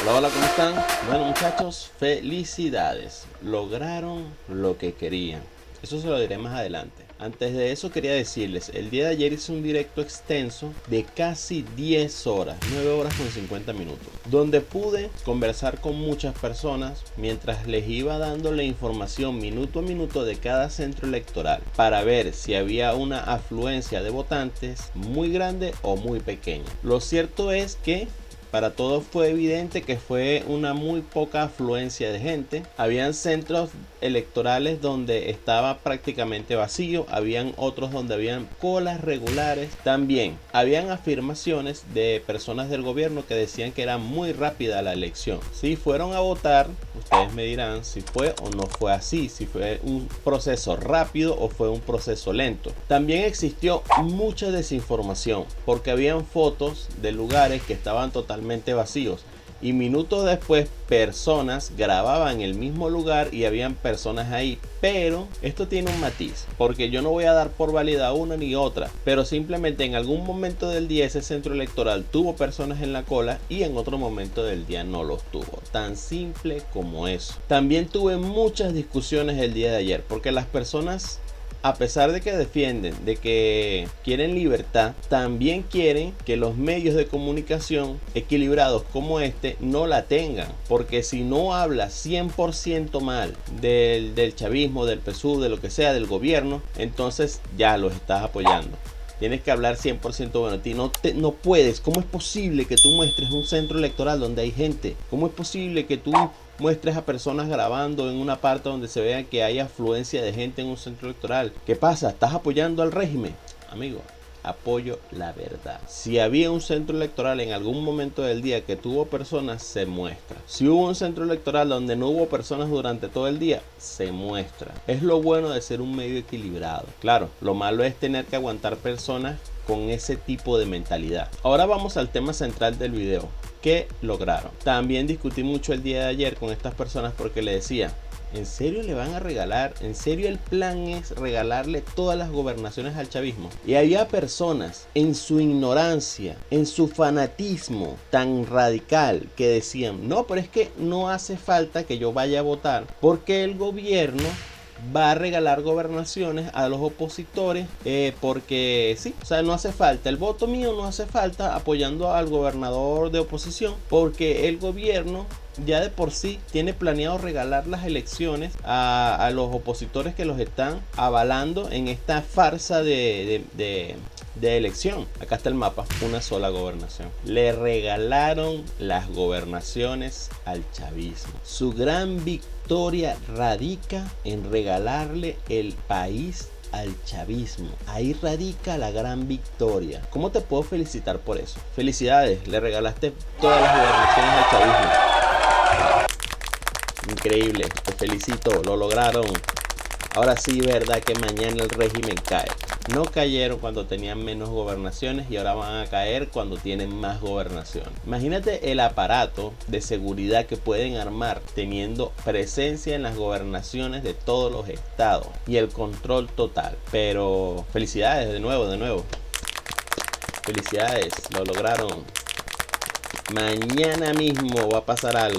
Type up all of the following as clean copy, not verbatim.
Hola, hola, ¿cómo están? Bueno, muchachos, felicidades. Lograron lo que querían. Eso se lo diré más adelante. Antes de eso quería decirles, el día de ayer hice un directo extenso de casi 10 horas, 9 horas con 50 minutos, donde pude conversar con muchas personas mientras les iba dando la información minuto a minuto de cada centro electoral para ver si había una afluencia de votantes muy grande o muy pequeña. Lo cierto es que para todos fue evidente que fue una muy poca afluencia de gente. Habían centros electorales donde estaba prácticamente vacío, habían otros donde habían colas regulares. También habían afirmaciones de personas del gobierno que decían que era muy rápida la elección. Si fueron a votar, ustedes me dirán si fue o no fue así, si fue un proceso rápido o fue un proceso lento. También existió mucha desinformación porque habían fotos de lugares que estaban totalmente vacíos y minutos después personas grababan el mismo lugar y habían personas ahí. Pero esto tiene un matiz, porque yo no voy a dar por válida una ni otra, pero simplemente en algún momento del día ese centro electoral tuvo personas en la cola y en otro momento del día no los tuvo. Tan simple como eso. También tuve muchas discusiones el día de ayer porque las personas, a pesar de que defienden, de que quieren libertad, también quieren que los medios de comunicación equilibrados como este no la tengan. Porque si no habla 100% mal del chavismo, del PSUV, de lo que sea, del gobierno, entonces ya los estás apoyando. Tienes que hablar 100% bueno. No puedes. ¿Cómo es posible que tú muestres un centro electoral donde hay gente? ¿Cómo es posible que tú muestres a personas grabando en una parte donde se vea que hay afluencia de gente en un centro electoral? ¿Qué pasa? ¿Estás apoyando al régimen? Amigo, apoyo la verdad. Si había un centro electoral en algún momento del día que tuvo personas, se muestra. Si hubo un centro electoral donde no hubo personas durante todo el día, se muestra. Es lo bueno de ser un medio equilibrado. Claro, lo malo es tener que aguantar personas con ese tipo de mentalidad. Ahora vamos al tema central del video. ¿Qué lograron? También discutí mucho el día de ayer con estas personas porque le decía, ¿en serio le van a regalar? ¿En serio el plan es regalarle todas las gobernaciones al chavismo? Y había personas en su ignorancia, en su fanatismo tan radical que decían, no, pero es que no hace falta que yo vaya a votar porque el gobierno va a regalar gobernaciones a los opositores porque sí, o sea, no hace falta, el voto mío no hace falta apoyando al gobernador de oposición porque el gobierno ya de por sí tiene planeado regalar las elecciones a los opositores que los están avalando en esta farsa de elección. Acá está el mapa, una sola gobernación. Le regalaron las gobernaciones al chavismo. Su gran victoria radica en regalarle el país al chavismo. Ahí radica la gran victoria. ¿Cómo te puedo felicitar por eso? Felicidades, le regalaste todas las gobernaciones al chavismo. Increíble, te felicito, lo lograron. Ahora sí, verdad que mañana el régimen cae. No cayeron cuando tenían menos gobernaciones y ahora van a caer cuando tienen más gobernaciones. Imagínate el aparato de seguridad que pueden armar teniendo presencia en las gobernaciones de todos los estados y el control total. Pero felicidades de nuevo. Felicidades, lo lograron. Mañana mismo va a pasar algo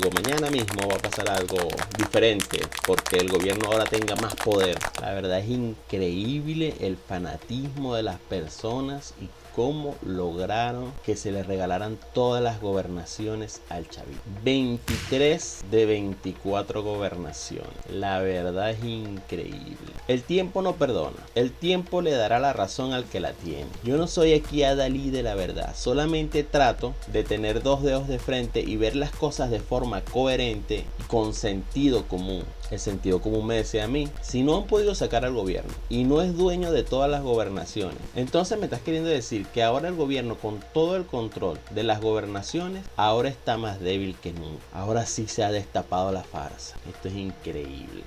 diferente porque el gobierno ahora tenga más poder. La verdad es increíble el fanatismo de las personas y cómo lograron que se les regalaran todas las gobernaciones al chavismo. 23 de 24 gobernaciones. La verdad es increíble. El tiempo no perdona. El tiempo le dará la razón al que la tiene. Yo no soy aquí Adalí de la verdad. Solamente trato de tener dos dedos de frente y ver las cosas de forma coherente y con sentido común. El sentido común me decía a mí, si no han podido sacar al gobierno y no es dueño de todas las gobernaciones, entonces me estás queriendo decir que ahora el gobierno con todo el control de las gobernaciones ahora está más débil que nunca. Ahora sí se ha destapado la farsa. Esto es increíble,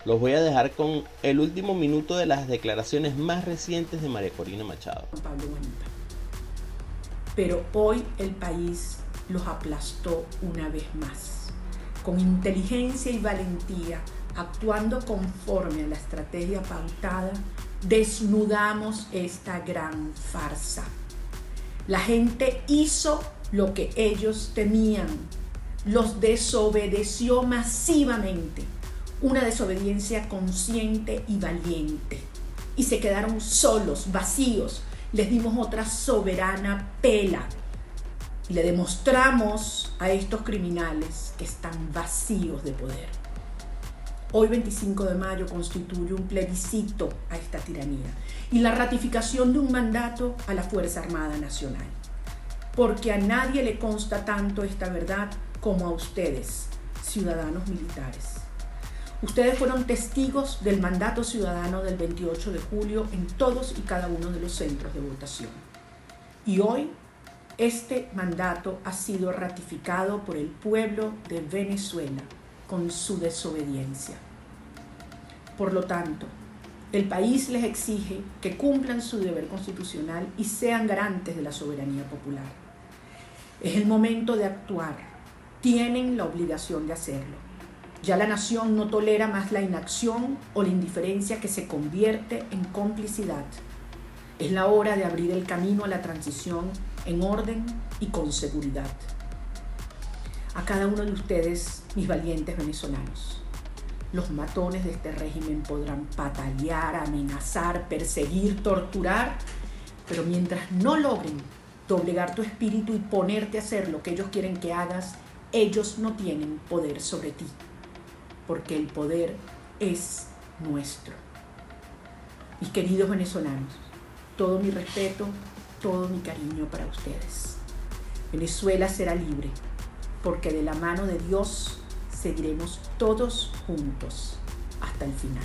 Los voy a dejar con el último minuto de las declaraciones más recientes de María Corina Machado. Pero hoy el país los aplastó una vez más. Con inteligencia y valentía, actuando conforme a la estrategia pautada, desnudamos esta gran farsa. La gente hizo lo que ellos temían, los desobedeció masivamente, una desobediencia consciente y valiente. Y se quedaron solos, vacíos. Les dimos otra soberana pela. Y le demostramos a estos criminales que están vacíos de poder. Hoy, 25 de mayo, constituye un plebiscito a esta tiranía y la ratificación de un mandato a la Fuerza Armada Nacional. Porque a nadie le consta tanto esta verdad como a ustedes, ciudadanos militares. Ustedes fueron testigos del mandato ciudadano del 28 de julio en todos y cada uno de los centros de votación. Y hoy, este mandato ha sido ratificado por el pueblo de Venezuela con su desobediencia. Por lo tanto, el país les exige que cumplan su deber constitucional y sean garantes de la soberanía popular. Es el momento de actuar. Tienen la obligación de hacerlo. Ya la nación no tolera más la inacción o la indiferencia que se convierte en complicidad. Es la hora de abrir el camino a la transición en orden y con seguridad. A cada uno de ustedes, mis valientes venezolanos, los matones de este régimen podrán patalear, amenazar, perseguir, torturar, pero mientras no logren doblegar tu espíritu y ponerte a hacer lo que ellos quieren que hagas, ellos no tienen poder sobre ti, porque el poder es nuestro. Mis queridos venezolanos, todo mi respeto, todo mi cariño para ustedes. Venezuela será libre, porque de la mano de Dios seguiremos todos juntos hasta el final.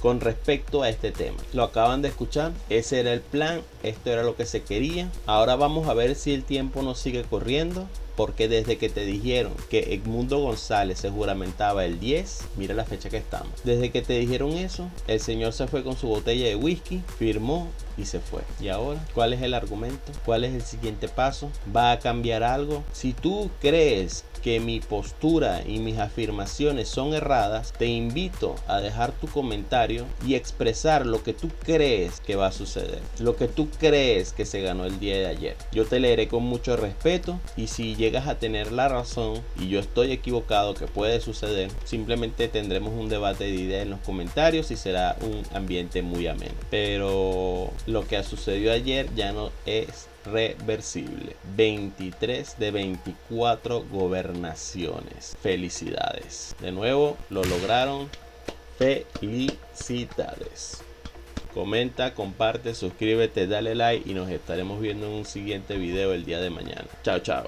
Con respecto a este tema, lo acaban de escuchar, ese era el plan, esto era lo que se quería. Ahora vamos a ver si el tiempo nos sigue corriendo, porque desde que te dijeron que Edmundo González se juramentaba el 10, mira la fecha que estamos, desde que te dijeron eso, el señor se fue con su botella de whisky, firmó y se fue. Y ahora, ¿cuál es el argumento? ¿Cuál es el siguiente paso? ¿Va a cambiar algo? Si tú crees que mi postura y mis afirmaciones son erradas, te invito a dejar tu comentario y expresar lo que tú crees que va a suceder, lo que tú crees que se ganó el día de ayer. Yo te leeré con mucho respeto, y si llegas a tener la razón y yo estoy equivocado, que puede suceder, simplemente tendremos un debate de ideas en los comentarios y será un ambiente muy ameno. Pero lo que sucedió ayer ya no es reversible. 23 de 24 gobernaciones. Felicidades. De nuevo, lo lograron. Felicidades. Comenta, comparte, suscríbete, dale like y nos estaremos viendo en un siguiente video el día de mañana. Chao, chao.